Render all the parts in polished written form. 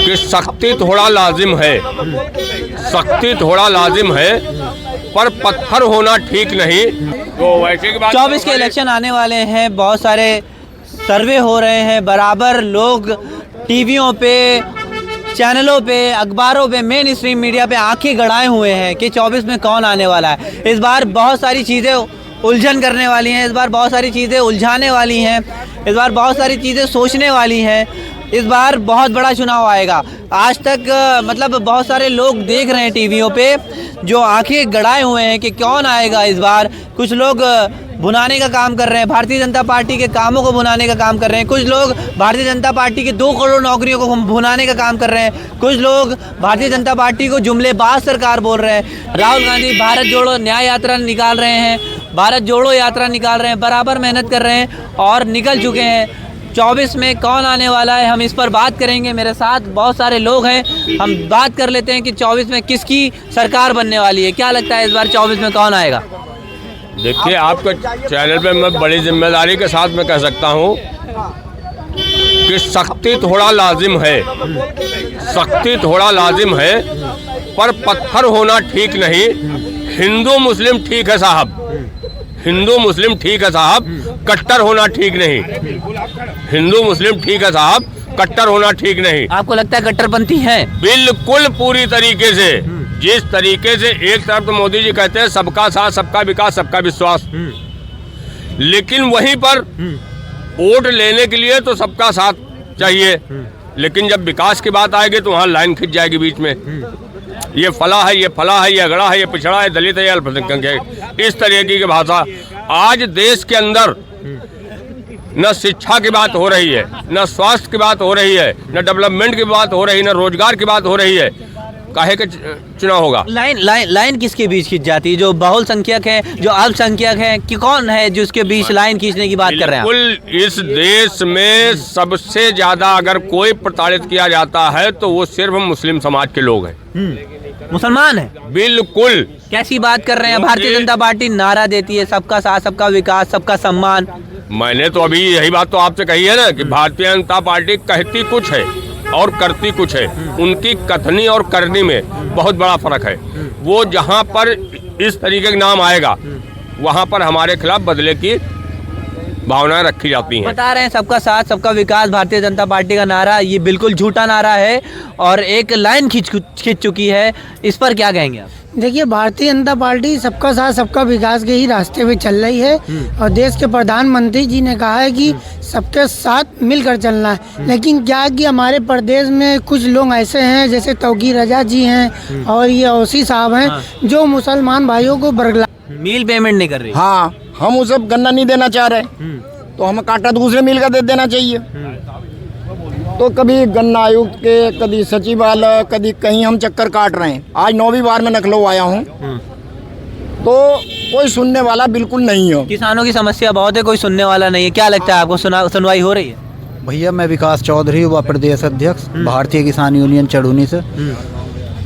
कि सख्ती थोड़ा लाजिम है, सख्ती थोड़ा लाजिम है, पर पत्थर होना ठीक नहीं। तो वैसे की बात 24 के इलेक्शन आने वाले हैं, बहुत सारे सर्वे हो रहे हैं, बराबर लोग टीवियों पे, चैनलों पे, अखबारों पे, मेन स्ट्रीम मीडिया पे आंखें गड़ाए हुए हैं कि 24 में कौन आने वाला है। इस बार बहुत सारी चीज़ें उलझन करने वाली हैं, इस बार बहुत सारी चीज़ें उलझाने वाली हैं, इस बार बहुत सारी चीज़ें सोचने वाली हैं। इस बार बहुत बड़ा चुनाव आएगा। आज तक मतलब बहुत सारे लोग देख रहे हैं टीवियों पे, जो आंखें गड़ाए हुए हैं कि कौन आएगा इस बार। कुछ लोग भुनाने का काम कर रहे हैं, भारतीय जनता पार्टी के कामों को भुनाने का काम कर रहे हैं। कुछ लोग भारतीय जनता पार्टी के 2 करोड़ नौकरियों को भुनाने का काम कर रहे हैं। कुछ लोग भारतीय जनता पार्टी को जुमलेबाज सरकार बोल रहे हैं। राहुल गांधी भारत जोड़ो न्याय यात्रा निकाल रहे हैं, भारत जोड़ो यात्रा निकाल रहे हैं, बराबर मेहनत कर रहे हैं और निकल चुके हैं। 24 में कौन आने वाला है, हम इस पर बात करेंगे। मेरे साथ बहुत सारे लोग हैं, हम बात कर लेते हैं कि 24 में किसकी सरकार बनने वाली है। क्या लगता है इस बार 24 में कौन आएगा? देखिए, आपके चैनल पे मैं बड़ी जिम्मेदारी के साथ में कह सकता हूँ कि सख्ती थोड़ा लाजिम है, सख्ती थोड़ा लाजिम है, पर पत्थर होना ठीक नहीं। हिंदू मुस्लिम ठीक है साहब, हिंदू मुस्लिम ठीक है साहब, कट्टर होना ठीक नहीं। हिंदू मुस्लिम ठीक है साहब, कट्टर होना ठीक नहीं। आपको लगता है कट्टरपंथी है? बिल्कुल पूरी तरीके से। जिस तरीके से एक तरफ तो मोदी जी कहते हैं सबका साथ, सबका विकास, सबका विश्वास, लेकिन वहीं पर वोट लेने के लिए तो सबका साथ चाहिए, लेकिन जब विकास की बात आएगी तो वहाँ लाइन खिंच जाएगी बीच में। ये फला है, ये फला है, ये अगड़ा है, ये पिछड़ा है, दलित है, ये अल्पसंख्यक है, इस तरीके की भाषा। आज देश के अंदर न शिक्षा की बात हो रही है, न स्वास्थ्य की बात हो रही है, न डेवलपमेंट की बात हो रही है, न रोजगार की बात हो रही है। काहे के चुनाव होगा? लाइन किसके बीच खींच जाती है? जो बहुल संख्यक है, जो अल्पसंख्यक है, कि कौन है जिसके बीच लाइन खींचने की बात कर रहे हैं? बिल्कुल, इस देश में सबसे ज्यादा अगर कोई प्रताड़ित किया जाता है तो वो सिर्फ मुस्लिम समाज के लोग हैं, मुसलमान है। बिल्कुल। कैसी बात कर रहे हैं? भारतीय जनता पार्टी नारा देती है सबका साथ, सबका विकास, सबका सम्मान। मैंने तो अभी यही बात तो आपसे कही है ना कि भारतीय जनता पार्टी कहती कुछ है और करती कुछ है। उनकी कथनी और करनी में बहुत बड़ा फर्क है। वो जहाँ पर इस तरीके का नाम आएगा वहाँ पर हमारे खिलाफ बदले की भावनाएं रखी जाती हैं। बता रहे हैं सबका साथ, सबका विकास भारतीय जनता पार्टी का नारा, ये बिल्कुल झूठा नारा है और एक लाइन खींच चुकी है। इस पर क्या कहेंगे आप? देखिए, भारतीय जनता पार्टी सबका साथ सबका विकास के ही रास्ते पे चल रही है और देश के प्रधानमंत्री जी ने कहा है कि सबके साथ मिलकर चलना है। लेकिन क्या है कि हमारे प्रदेश में कुछ लोग ऐसे हैं, जैसे तौकीर रजा जी हैं और ये ओसी साहब हैं, जो मुसलमान भाइयों को बरगला मील पेमेंट नहीं कर रही। हाँ, हम उसे गन्ना नहीं देना चाह रहे, तो हमें कांटा दूसरे मिल का दे देना चाहिए। तो कभी गन्ना आयुक्त के, कभी सचिवालय, कभी कहीं हम चक्कर काट रहे हैं। आज 9वीं बार में लखनऊ आया हूँ, तो कोई सुनने वाला बिल्कुल नहीं है। किसानों की समस्या बहुत है, कोई सुनने वाला नहीं है। क्या लगता है आपको, सुनवाई हो रही है? भैया, मैं विकास चौधरी हुआ प्रदेश अध्यक्ष भारतीय किसान यूनियन चढ़ूनी से।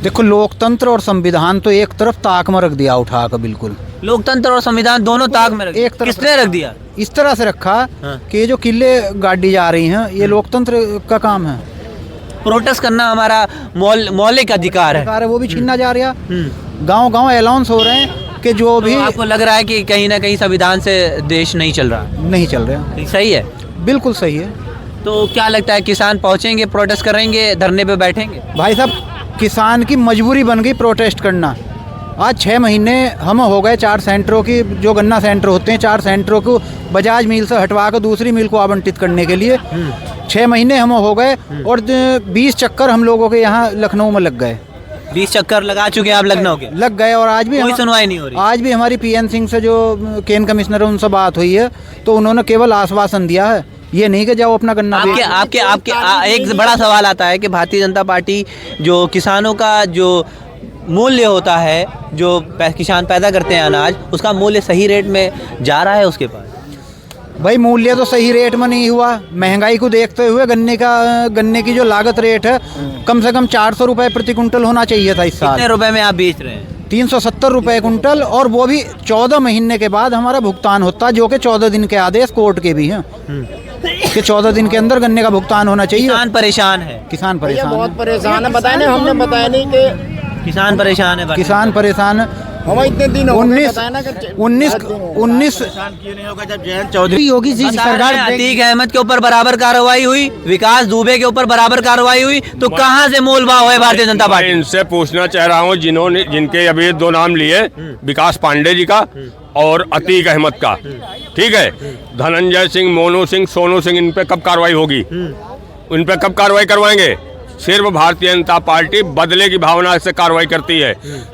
देखो, लोकतंत्र और संविधान तो एक तरफ ताक में रख दिया उठा कर। बिल्कुल, लोकतंत्र और संविधान दोनों ताक में एक तरफ किसने रख दिया? इस तरह से रखा कि ये जो किले गाड़ी जा रही हैं, ये लोकतंत्र का काम है। प्रोटेस्ट करना हमारा मौलिक अधिकार है, वो भी छीना जा रहा। गांव-गांव अनाउंस हो रहे हैं कि जो भी। तो आपको लग रहा है कि कहीं ना कहीं संविधान से देश नहीं चल रहा? नहीं चल रहा। सही है, बिल्कुल सही है। तो क्या लगता है, किसान पहुंचेंगे, प्रोटेस्ट करेंगे, धरने पे बैठेंगे? भाई साहब, किसान की मजबूरी बन गई प्रोटेस्ट करना। आज 6 महीने हम हो गए 4 सेंटरों की, जो गन्ना सेंटर होते हैं, 4 सेंटरों को बजाज मिल से हटवा कर दूसरी मिल को आवंटित करने के लिए 6 महीने हम हो गए और 20 चक्कर हम लोगों के यहाँ लखनऊ में लग गए। 20 चक्कर लगा चुके हैं आप लखनऊ के? लग गए, और आज भी कोई सुनवाई नहीं हो रही। आज भी हमारी PN सिंह से, जो केन कमिश्नर है, उनसे बात हुई है, तो उन्होंने केवल आश्वासन दिया है, ये नहीं कि जाओ अपना गन्ना। आपके एक बड़ा सवाल आता है कि भारतीय जनता पार्टी जो किसानों का जो मूल्य होता है, जो किसान पैदा करते हैं अनाज, उसका मूल्य सही रेट में जा रहा है उसके पास? भाई, मूल्य तो सही रेट में नहीं हुआ। महंगाई को देखते हुए गन्ने की जो लागत रेट है, कम से कम 400 रुपये प्रति कुंटल होना चाहिए था इस साल। कितने रुपए में आप बेच रहे हैं? 370 रुपये कुंटल, और वो भी 14 महीने के बाद हमारा भुगतान होता है, जो कि 14 दिन के आदेश कोर्ट के भी हैं। कि 14 दिन के अंदर गन्ने का भुगतान होना चाहिए। किसान परेशान है, किसान भैया परेशान बहुत है। परेशान है, बताया नहीं, हमने बताया नहीं कि किसान परेशान है, किसान परेशान है। हम इतने दिन हो गए, 19 बताया ना कि 19 योगी जी सरकार अतीक अहमद के ऊपर बराबर कार्रवाई हुई, विकास दुबे के ऊपर बराबर कार्रवाई हुई, तो कहाँ से मोल भाव है भारतीय जनता मैं पार्टी? इनसे पूछना चाह रहा हूँ जिनके अभी 2 नाम लिए, विकास पांडे जी का और अतीक अहमद का, ठीक है, धनंजय सिंह, मोनू सिंह, सोनू सिंह, इन पे कब कार्रवाई होगी? इन पे कब कार्रवाई करवाएंगे? सिर्फ भारतीय जनता पार्टी बदले की भावना से कार्रवाई करती है,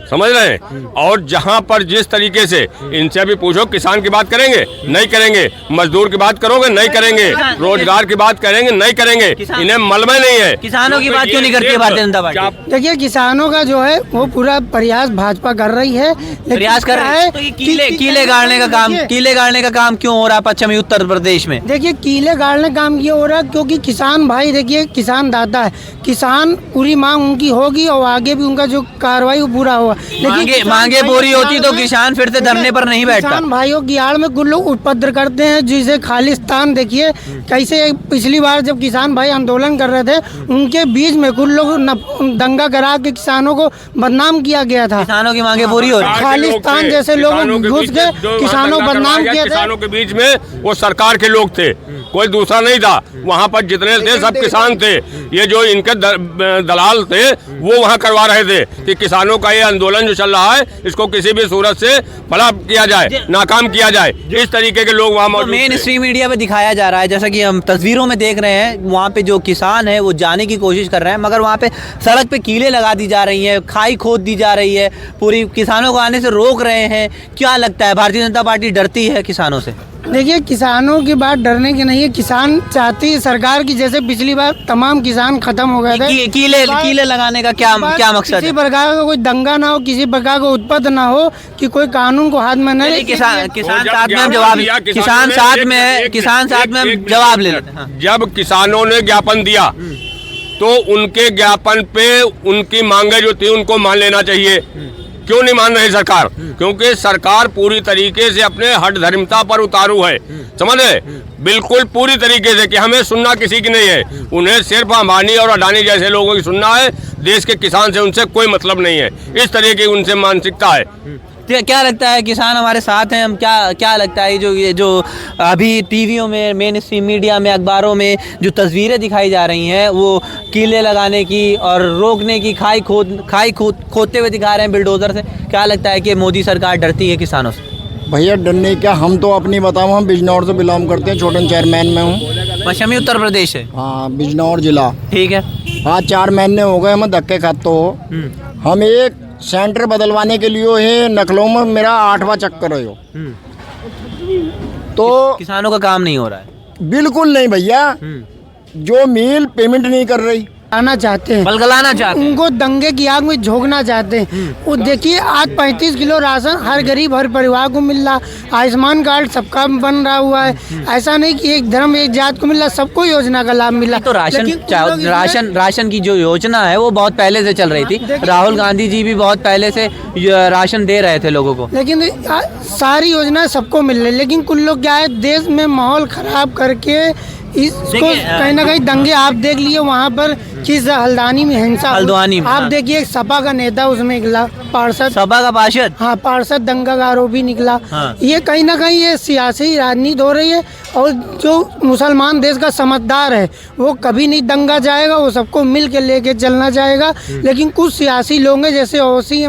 समझ रहे हैं? और जहां पर जिस तरीके से, इनसे भी पूछो, किसान की बात करेंगे? नहीं करेंगे। मजदूर की बात करोगे? नहीं करेंगे। रोजगार की बात करेंगे? नहीं करेंगे। इन्हें मलबे नहीं है। किसानों की बात क्यों नहीं करती है भारतीय जनता पार्टी? देखिए किसानों का जो है वो पूरा प्रयास भाजपा कर रही है, लेकिन प्रयास कर रहे हैं, तो ये कीले गाड़ने का काम क्यों हो रहा है पश्चिमी उत्तर प्रदेश में? देखिए कीले गाड़ने का काम ये हो रहा है क्योंकि किसान भाई, देखिए किसान दाता है, किसान पूरी मांग उनकी होगी और आगे भी उनका जो कार्रवाई वो पूरा होगा। मांगे पूरी होती तो किसान फिर से धरने पर नहीं बैठता। किसान भाइयों की आड़ में कुछ लोग उपद्रव करते हैं, जिसे खालिस्तान, देखिए कैसे पिछली बार जब किसान भाई आंदोलन कर रहे थे उनके बीच में कुछ लोग दंगा करा के किसानों को बदनाम किया गया था। किसानों की मांगे पूरी हो रही है। खालिस्तान जैसे लोग घुस के किसानों को बदनाम किया था। किसानों के बीच में वो सरकार के लोग थे, कोई दूसरा नहीं था। वहाँ पर जितने थे सब किसान थे। ये जो इनके दलाल थे वो वहाँ करवा रहे थे कि किसानों का ये आंदोलन जो चल रहा है इसको किसी भी सूरत से फला किया जाए, नाकाम किया जाए। इस तरीके के लोग वहाँ मौजूद मेन थे। स्ट्रीम मीडिया पे दिखाया जा रहा है, जैसा कि हम तस्वीरों में देख रहे हैं, वहाँ पे जो किसान है वो जाने की कोशिश कर रहे हैं, मगर वहाँ पे सड़क पे कीले लगा दी जा रही हैं, खाई खोद दी जा रही है, पूरी किसानों को आने से रोक रहे हैं। क्या लगता है भारतीय जनता पार्टी डरती है किसानों से? देखिए किसानों की बात डरने की नहीं है, किसान चाहती है सरकार की, जैसे पिछली बार तमाम किसान खत्म हो गए थे। कीले लगाने का क्या मकसद किसी है? प्रकार का कोई दंगा ना हो, किसी प्रकार का उत्पत्ति ना हो, कि कोई कानून को हाथ में न ले। किसान साथ में हम जवाब, किसान साथ में है, किसान साथ में हम जवाब ले लेते हैं। जब किसानों ने ज्ञापन दिया तो उनके ज्ञापन पे उनकी मांगे जो थी उनको मान लेना चाहिए। क्यों नहीं मान रही सरकार? क्योंकि सरकार पूरी तरीके से अपने हठ धर्मता पर उतारू है, समझ रहे? बिल्कुल पूरी तरीके से कि हमें सुनना किसी की नहीं है, उन्हें सिर्फ अंबानी और अडानी जैसे लोगों की सुनना है। देश के किसान से उनसे कोई मतलब नहीं है। इस तरह की उनसे मानसिकता है। क्या लगता है किसान हमारे साथ हैं? हम क्या लगता है ये जो अभी टीवियों में, मेन स्ट्रीम मीडिया में, अखबारों में जो तस्वीरें दिखाई जा रही हैं वो कीले लगाने की और रोकने की, खाई खोदते हुए दिखा रहे हैं बिल्डोजर से। क्या लगता है कि मोदी सरकार डरती है किसानों से? भैया डरने क्या, हम तो अपनी बताऊँ, हम बिजनौर से बिलोंग करते हैं, छोटे चेयरमैन में हूँ। पश्चिमी उत्तर प्रदेश है? हाँ बिजनौर जिला। ठीक है। हाँ 4 महीने हो गए हमें धक्के खाते हो। हम एक सेंटर बदलवाने के लिए है नखलों में, मेरा 8वां चक्कर है। तो किसानों का काम नहीं हो रहा है? बिल्कुल नहीं भैया, जो मिल पेमेंट नहीं कर रही, आना चाहते हैं, बलगलाना चाहते हैं, उनको दंगे की आग में झोंकना चाहते हैं। वो देखिए आज 35 किलो राशन हर गरीब हर परिवार को मिल रहा, आयुष्मान कार्ड सबका बन रहा हुआ है। ऐसा नहीं कि एक धर्म एक जात को मिल रहा, सबको योजना का लाभ मिला। तो राशन की जो योजना है वो बहुत पहले से चल रही थी। राहुल गांधी जी भी बहुत पहले से राशन दे रहे थे लोगों को। लेकिन सारी योजना सबको मिल रही, लेकिन कुछ लोग क्या है देश में माहौल खराब करके इसको कहीं ना कहीं दंगे आप देख लिए वहाँ पर किस हल्द्वानी में हिंसा, हल्द्वानी में, आप हाँ। देखिए सपा का नेता उसमें निकला, पार्षद, सपा का पार्षद, हाँ पार्षद दंगा का आरोपी निकला। हाँ। ये कहीं ना कहीं ये सियासी राजनीति हो रही है। और जो मुसलमान देश का समझदार है वो कभी नहीं दंगा जाएगा, वो सबको मिल के लेके चलना चाहेगा। लेकिन कुछ सियासी लोग हैं जैसे ओसी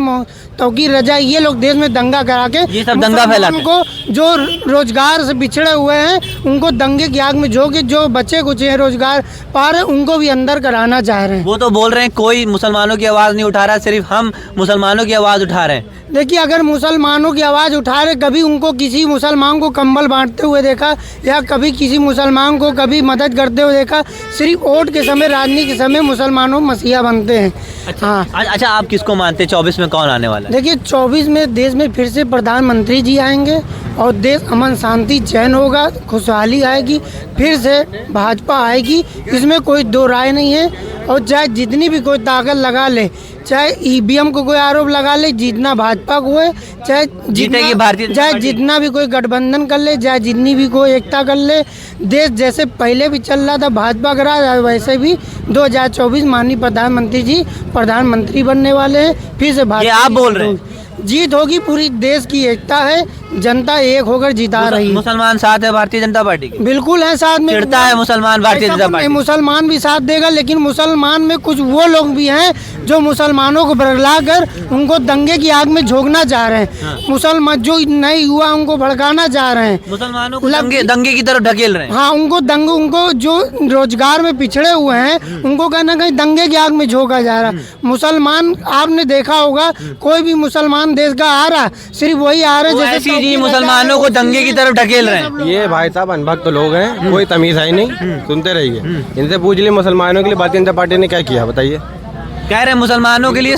तौकीर रजा, ये लोग देश में दंगा करा के ये सब दंगा फैलाते हैं। को जो रोजगार से बिछड़े हुए हैं उनको दंगे की आग में झोंक के जो बच्चे कुछ हैं रोजगार पा रहे उनको भी अंदर कराना चाह रहे हैं। वो तो बोल रहे हैं कोई मुसलमानों की आवाज़ नहीं उठा रहा, सिर्फ हम मुसलमानों की आवाज़ उठा रहे हैं। देखिए अगर मुसलमानों की आवाज़ उठा रहे, कभी उनको किसी मुसलमान को कंबल बांटते हुए देखा या कभी किसी मुसलमान को कभी मदद करते हुए देखा? सिर्फ वोट के समय, राजनीति के समय मुसलमानों मसीहा बनते हैं। अच्छा आप किसको मानते हैं 24 में कौन आने वाला है? देखिए 24 में देश में फिर से प्रधानमंत्री जी आएंगे और देश अमन शांति चैन होगा, खुशहाली आएगी, फिर से भाजपा आएगी, इसमें कोई दो राय नहीं है। और चाहे जितनी भी कोई ताकत लगा ले, चाहे ईवीएम को कोई आरोप लगा ले, जीतना भाजपा को है, चाहे जीतेगी भारतीय जनता चाहे पार्टी। जितना भी कोई गठबंधन कर ले, चाहे जितनी भी कोई एकता कर ले, देश जैसे पहले भी चल रहा था भाजपा का राज, वैसे भी 2024 माननीय प्रधानमंत्री जी प्रधानमंत्री बनने वाले हैं। फिर से ये आप बोल रहे हैं? जीत होगी, पूरी देश की एकता है, जनता एक होकर जिता रही है। मुसलमान साथ है भारतीय जनता पार्टी के? बिल्कुल है साथ में। चिढ़ता है मुसलमान भारतीय ऐसा जनता नहीं, पार्टी? मुसलमान भी साथ देगा, लेकिन मुसलमान में कुछ वो लोग भी हैं जो मुसलमानों को बरगला कर उनको दंगे की आग में झोंकना चाह रहे हैं। मुसलमान जो नए युवा उनको भड़काना चाह रहे हैं, मुसलमानों को दंगे की तरफ ढकेल रहे हैं। हाँ, उनको जो रोजगार में पिछड़े हुए हैं उनको कहीं ना कहीं दंगे की आग में झोंका जा रहा है। मुसलमान, आपने देखा होगा, कोई भी मुसलमान देश का आ रहा, सिर्फ वही आ रहे तो जैसे ऐसी जी मुसलमानों को दंगे की तरफ ढकेल रहे हैं। ये भाई साहब अनभक्त लोग हैं, कोई तमीज है नहीं, सुनते रहिए। इनसे पूछ लिए मुसलमानों के लिए भारतीय जनता पार्टी ने क्या किया बताइए। कह रहे हैं मुसलमानों के लिए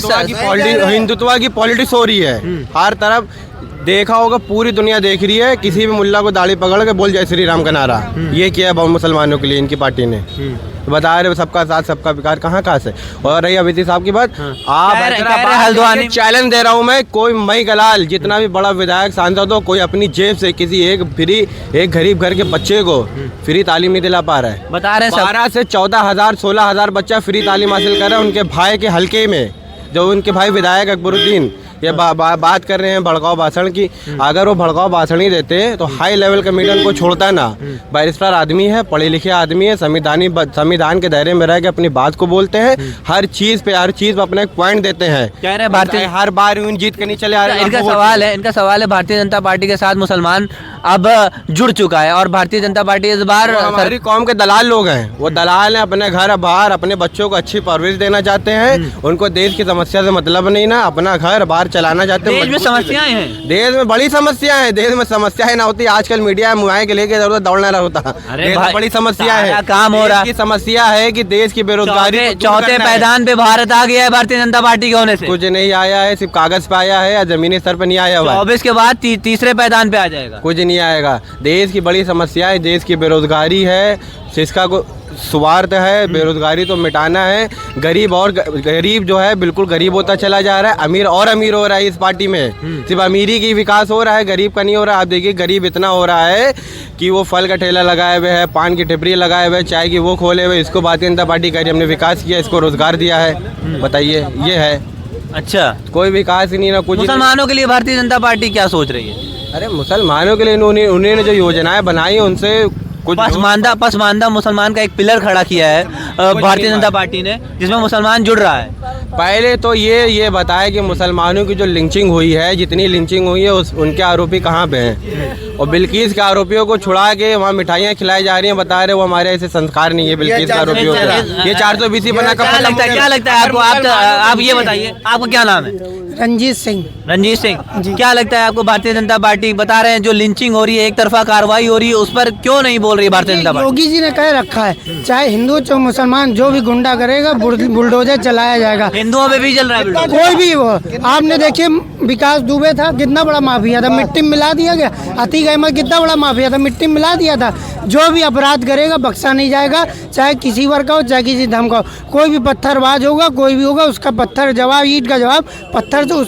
हिंदुत्व की पॉलिटिक्स हो रही है हर तरफ। देखा होगा, पूरी दुनिया देख रही है, किसी भी मुल्ला को दाढ़ी पकड़ के बोल जय श्री राम का नारा, ये किया है मुसलमानों के लिए इनकी पार्टी ने। बता रहे सबका साथ सबका विकास, कहाँ से। और रही अभिति साहब की बात, आप हल्द्वानी चैलेंज दे रहा हूँ मैं, कोई मई गलाल जितना भी बड़ा विधायक सांसद हो, कोई अपनी जेब से किसी एक गरीब घर के बच्चे को फ्री तालीम नहीं दिला पा रहा है। बता रहे हैं 12 से 14,000 16,000 बच्चा फ्री तालीम हासिल कर रहा है उनके भाई के हल्के में, जो उनके भाई विधायक अकबरुद्दीन ये बात कर रहे हैं भड़काऊ भाषण की। अगर वो भड़काऊ भाषण ही देते तो हाई लेवल कमेटियन को छोड़ता ना। बैरिस्टर आदमी है, पढ़े लिखे आदमी है, संविधान के दायरे में रह के अपनी बात को बोलते हैं, हर चीज पे अपने पॉइंट देते हैं। कह रहे हैं भारतीय हर बार यूं जीत के नहीं चले आ रहे। इनका सवाल है भारतीय जनता पार्टी के साथ मुसलमान अब जुड़ चुका है और भारतीय जनता पार्टी इस बार हमारी कौम के दलाल लोग हैं, वो दलाल हैं, अपने घर बाहर अपने बच्चों को अच्छी परवरिश देना चाहते हैं, उनको देश की समस्या से मतलब नहीं ना, अपना घर बाहर चलाना चाहते हैं। देश में समस्याएं हैं, देश में बड़ी समस्याएं हैं, देश में समस्याएं ना होती आजकल मीडिया मुआए के लेके जरूरत दौड़ना रहा होता। देश में बड़ी समस्या है, काम हो रहा है। समस्या है कि देश की बेरोजगारी चौथे पैदान पे भारत आ गया है भारतीय जनता पार्टी के होने से। कुछ नहीं आया है, सिर्फ कागज पे आया है या जमीनी स्तर पर नहीं आया हुआ। 24 के बाद तीसरे पैदान पे आ जाएगा, कुछ नहीं आएगा। देश की बड़ी समस्या है, देश की बेरोजगारी है, जिसका को स्वार्थ है, बेरोजगारी तो मिटाना है। गरीब जो है बिल्कुल गरीब होता चला जा रहा है, अमीर और अमीर हो रहा है इस पार्टी में। सिर्फ अमीरी की विकास हो रहा है, गरीब का नहीं हो रहा। आप देखिए गरीब इतना हो रहा है कि वो फल का ठेला लगाए हुए है, पान की टिपरी लगाए हुए, चाय की वो खोले हुए, इसको भारतीय जनता पार्टी कह रही है हमने विकास किया, इसको रोजगार दिया है। बताइए, ये है। अच्छा, कोई विकास ही नहीं ना कुछ। मुसलमानों के लिए भारतीय जनता पार्टी क्या सोच रही है? अरे मुसलमानों के लिए उन्होंने जो योजनाएं बनाई है उनसे कुछ पसमानदा मुसलमान का एक पिलर खड़ा किया है भारतीय जनता पार्टी ने, जिसमें मुसलमान जुड़ रहा है। पहले तो ये बताया कि मुसलमानों की जो लिंचिंग हुई है, जितनी लिंचिंग हुई है उनके आरोपी कहाँ पे हैं, और बिल्किस के आरोपियों को छुड़ा के वहाँ मिठाइयाँ खिलाई जा रही हैं। बता रहे वो हमारे ऐसे संस्कार नहीं है बिल्किस के आरोपियों का। ये 420 बना क्या लगता है आपको? आप ये बताइए, आपका क्या नाम है? रंजीत सिंह। रंजीत सिंह, क्या लगता है आपको? भारतीय जनता पार्टी बता रहे हैं जो लिंचिंग हो रही है, एक तरफा कार्रवाई हो रही है, उस पर क्यों नहीं बोल रही है भारतीय जनता पार्टी? योगी जी ने कह रखा है चाहे हिंदू चाहे मुसलमान जो भी गुंडा करेगा बुलडोजर चलाया जाएगा। हिंदुओं पे भी चल रहा है कोई भी वो, आपने देखिए विकास दुबे था, कितना बड़ा माफिया था, मिट्टी में मिला दिया गया। अतीक अहमद कितना बड़ा माफिया था, मिट्टी में मिला दिया था। जो भी अपराध करेगा बख्शा नहीं जाएगा, चाहे किसी वर्ग का हो चाहे किसी धर्म का हो। कोई भी पत्थरबाज होगा, कोई भी होगा, उसका पत्थर जवाब, ईंट का जवाब पत्थर से उसको